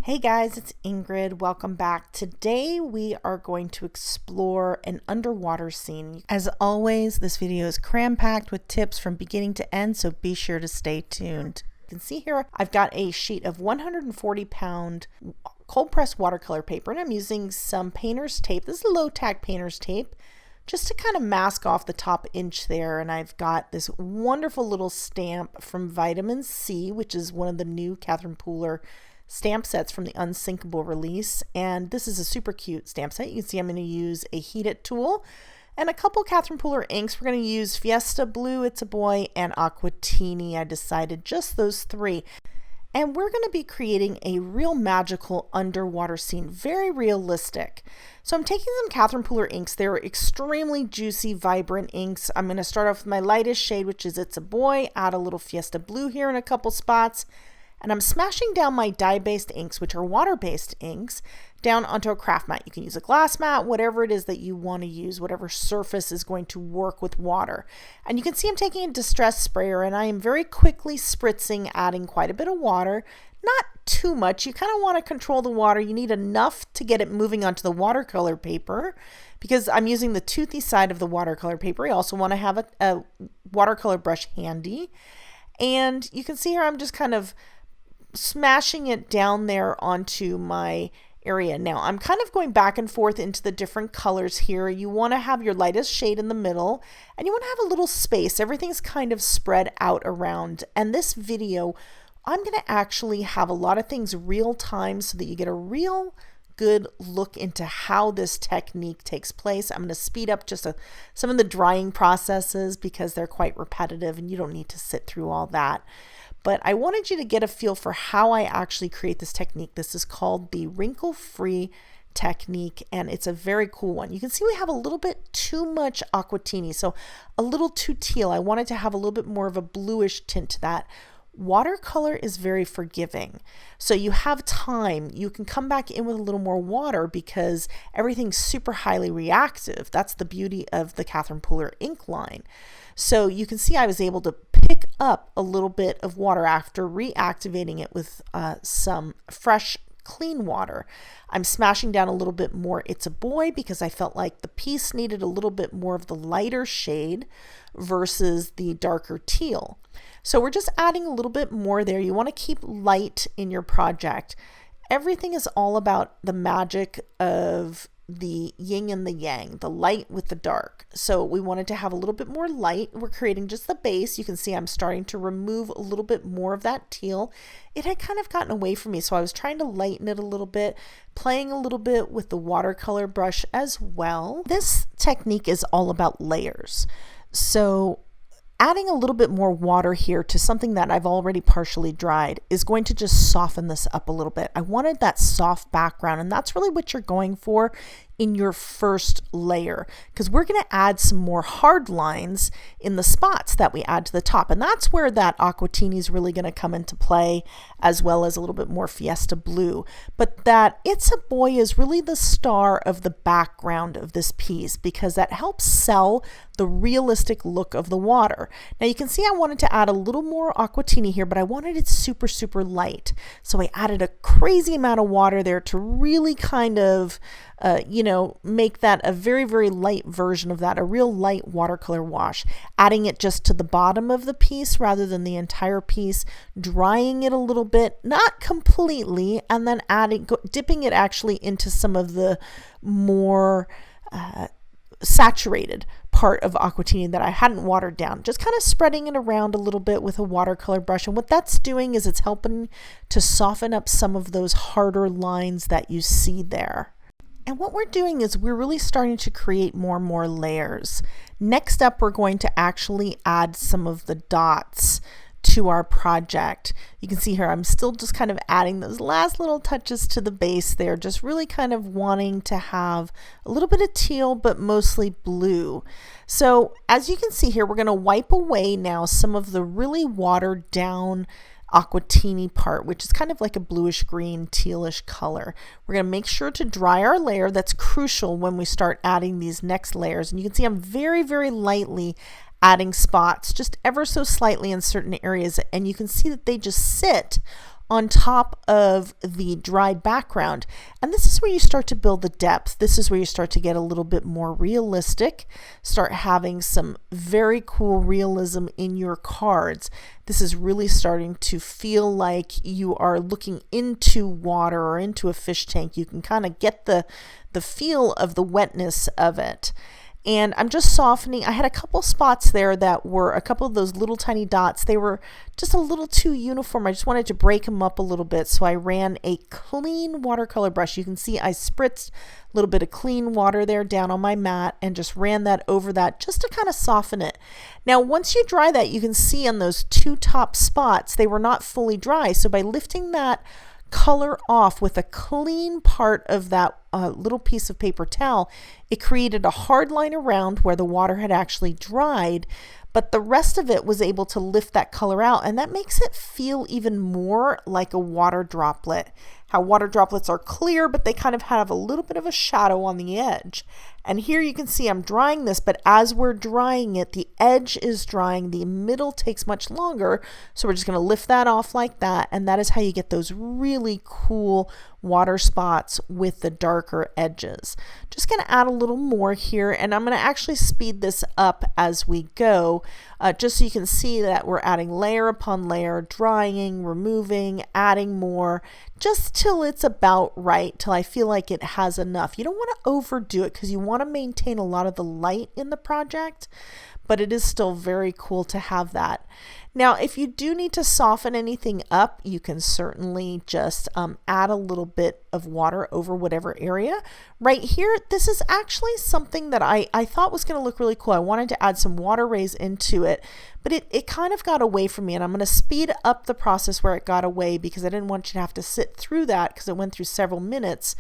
Hey guys, it's Ingrid. Welcome back. Today we are going to explore an underwater scene. As always, this video is cram-packed with tips from beginning to end, so be sure to stay tuned. You can see here I've got a sheet of 140-pound cold pressed watercolor paper, and I'm using some painter's tape. This is low-tack painter's tape, just to kind of mask off the top inch there. And I've got this wonderful little stamp from Vitamin C, which is one of the new Catherine Pooler stamp sets from the Unsinkable release, and this is a super cute stamp set. You can see I'm going to use a heated tool and a couple Catherine Pooler inks. We're going to use Fiesta Blue, It's a Boy, and Aquatini. I decided just those three. And we're going to be creating a real magical underwater scene, very realistic. So I'm taking some Catherine Pooler inks. They're extremely juicy, vibrant inks. I'm going to start off with my lightest shade, which is It's a Boy, add a little Fiesta Blue here in a couple spots. And I'm smashing down my dye-based inks, which are water-based inks, down onto a craft mat. You can use a glass mat, whatever it is that you want to use, whatever surface is going to work with water. And you can see I'm taking a distress sprayer, and I am very quickly spritzing, adding quite a bit of water. Not too much. You kind of want to control the water. You need enough to get it moving onto the watercolor paper, because I'm using the toothy side of the watercolor paper. I also want to have a watercolor brush handy. And you can see here I'm just kind of smashing it down there onto my area. Now I'm kind of going back and forth into the different colors here. You want to have your lightest shade in the middle, and you want to have a little space. Everything's kind of spread out around. And this video, I'm going to actually have a lot of things real time so that you get a real good look into how this technique takes place. I'm going to speed up just some of the drying processes because they're quite repetitive and you don't need to sit through all that. But I wanted you to get a feel for how I actually create this technique. This is called the wrinkle-free technique, and it's a very cool one. You can see we have a little bit too much aquatini, so a little too teal. I wanted to have a little bit more of a bluish tint to that. Watercolor is very forgiving, so you have time. You can come back in with a little more water because everything's super highly reactive. That's the beauty of the Catherine Pooler ink line. So you can see I was able to pick up a little bit of water after reactivating it with some fresh clean water. I'm smashing down a little bit more It's a Boy because I felt like the piece needed a little bit more of the lighter shade versus the darker teal. So we're just adding a little bit more there. You want to keep light in your project. Everything is all about the magic of the yin and the yang, the light with the dark. So we wanted to have a little bit more light. We're creating just the base. You can see I'm starting to remove a little bit more of that teal. It had kind of gotten away from me, so I was trying to lighten it a little bit, playing a little bit with the watercolor brush as well. This technique is all about layers. So adding a little bit more water here to something that I've already partially dried is going to just soften this up a little bit. I wanted that soft background, and that's really what you're going for in your first layer, because we're going to add some more hard lines in the spots that we add to the top, and that's where that aquatini is really going to come into play, as well as a little bit more Fiesta Blue. But that It's a Boy is really the star of the background of this piece because that helps sell the realistic look of the water. Now you can see I wanted to add a little more aquatini here, but I wanted it super, super light. So I added a crazy amount of water there to really kind of make that a very, very light version of that, a real light watercolor wash, adding it just to the bottom of the piece rather than the entire piece, drying it a little bit, not completely, and then dipping it actually into some of the more saturated part of aquatini that I hadn't watered down, just kind of spreading it around a little bit with a watercolor brush. And what that's doing is it's helping to soften up some of those harder lines that you see there. And what we're doing is we're really starting to create more and more layers. Next up, we're going to actually add some of the dots to our project. You can see here I'm still just kind of adding those last little touches to the base there, just really kind of wanting to have a little bit of teal but mostly blue. So as you can see here, we're going to wipe away now some of the really watered down aquatini part, which is kind of like a bluish green tealish color. We're going to make sure to dry our layer. That's crucial when we start adding these next layers. And you can see I'm very, very lightly adding spots, just ever so slightly in certain areas, and you can see that they just sit on top of the dried background. And this is where you start to build the depth. This is where you start to get a little bit more realistic, start having some very cool realism in your cards. This is really starting to feel like you are looking into water or into a fish tank. You can kind of get the feel of the wetness of it. And I'm just softening. I had a couple spots there that were a couple of those little tiny dots. They were just a little too uniform. I just wanted to break them up a little bit. So I ran a clean watercolor brush. You can see I spritzed a little bit of clean water there down on my mat and just ran that over that just to kind of soften it. Now, once you dry that, you can see on those two top spots, they were not fully dry. So by lifting that color off with a clean part of that little piece of paper towel, it created a hard line around where the water had actually dried, but the rest of it was able to lift that color out, and that makes it feel even more like a water droplet. How water droplets are clear, but they kind of have a little bit of a shadow on the edge. And here you can see I'm drying this, but as we're drying it, the edge is drying, the middle takes much longer, so we're just going to lift that off like that, and that is how you get those really cool water spots with the darker edges. Just going to add a little more here, and I'm going to actually speed this up as we go, just so you can see that we're adding layer upon layer, drying, removing, adding more, just till it's about right, till I feel like it has enough. You don't want to overdo it because you want to maintain a lot of the light in the project, but it is still very cool to have that. Now, if you do need to soften anything up, you can certainly just add a little bit of water over whatever area. Right here, this is actually something that I thought was going to look really cool. I wanted to add some water rays into it, but it kind of got away from me, and I'm going to speed up the process where it got away because I didn't want you to have to sit through that because it went through several minutes.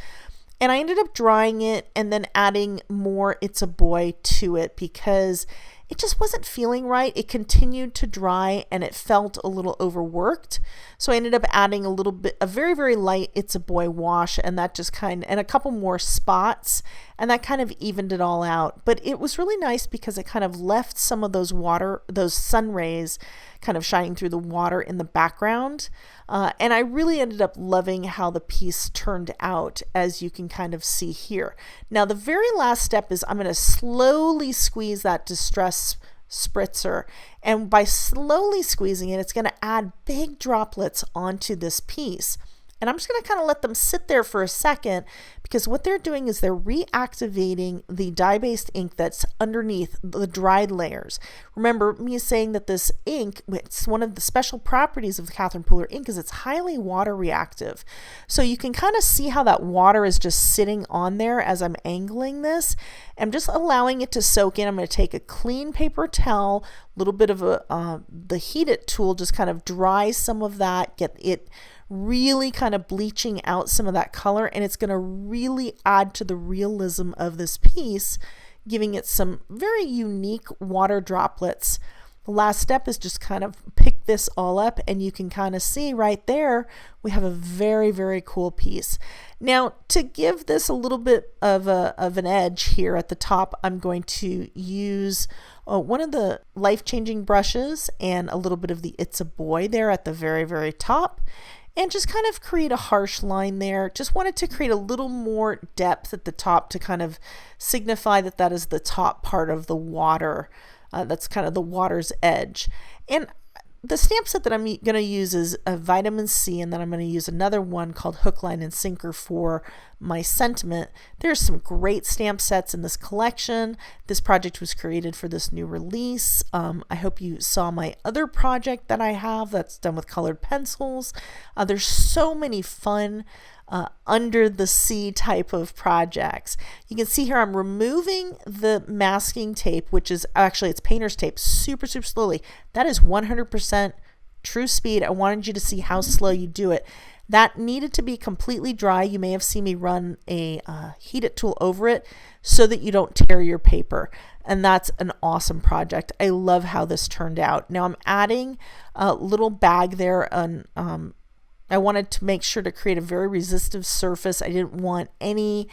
And I ended up drying it and then adding more It's a Boy to it because it just wasn't feeling right. It continued to dry and it felt a little overworked. So I ended up adding a little bit, a very, very light It's a Boy wash, and that just and a couple more spots, and that kind of evened it all out. But it was really nice because it kind of left some of those sun rays kind of shining through the water in the background. And I really ended up loving how the piece turned out, as you can kind of see here. Now, the very last step is I'm going to slowly squeeze that distress spritzer, and by slowly squeezing it, it's going to add big droplets onto this piece. And I'm just going to kind of let them sit there for a second because what they're doing is they're reactivating the dye-based ink that's underneath the dried layers. Remember me saying that this ink, it's one of the special properties of the Catherine Pooler ink is it's highly water reactive. So you can kind of see how that water is just sitting on there as I'm angling this. I'm just allowing it to soak in. I'm going to take a clean paper towel, a little bit of the Heat It tool, just kind of dry some of that, get it really kind of bleaching out some of that color, and it's going to really add to the realism of this piece, giving it some very unique water droplets. The last step is just kind of pick this all up, and you can kind of see right there we have a very, very cool piece. Now, to give this a little bit of an edge here at the top, I'm going to use one of the life-changing brushes and a little bit of the It's a Boy there at the very, very top, and just kind of create a harsh line there. Just wanted to create a little more depth at the top to kind of signify that that is the top part of the water. That's kind of the water's edge. And the stamp set that I'm going to use is a vitamin C, and then I'm going to use another one called Hook, Line, and Sinker for my sentiment. There's some great stamp sets in this collection. This project was created for this new release. I hope you saw my other project that I have that's done with colored pencils. There's so many fun under the sea type of projects. You can see here I'm removing the masking tape, which is actually it's painter's tape, super slowly. That is 100% true speed. I wanted you to see how slow you do it. That needed to be completely dry. You may have seen me run a Heat It tool over it so that you don't tear your paper. And that's an awesome project. I love how this turned out. Now I'm adding a little bag there on I wanted to make sure to create a very resistive surface. I didn't want any,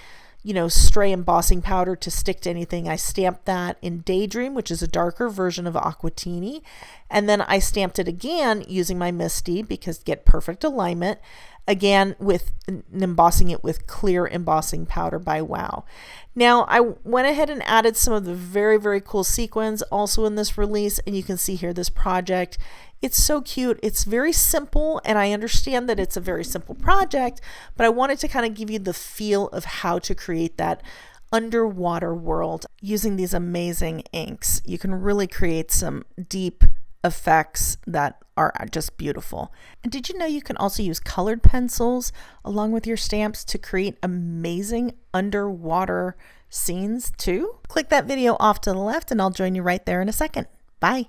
stray embossing powder to stick to anything. I stamped that in Daydream, which is a darker version of Aquatini. And then I stamped it again using my Misty because get perfect alignment. Again, with embossing it with clear embossing powder by Wow. Now, I went ahead and added some of the very, very cool sequins also in this release. And you can see here this project. It's so cute. It's very simple, and I understand that it's a very simple project, but I wanted to kind of give you the feel of how to create that underwater world using these amazing inks. You can really create some deep effects that are just beautiful. And did you know you can also use colored pencils along with your stamps to create amazing underwater scenes too? Click that video off to the left and I'll join you right there in a second. Bye.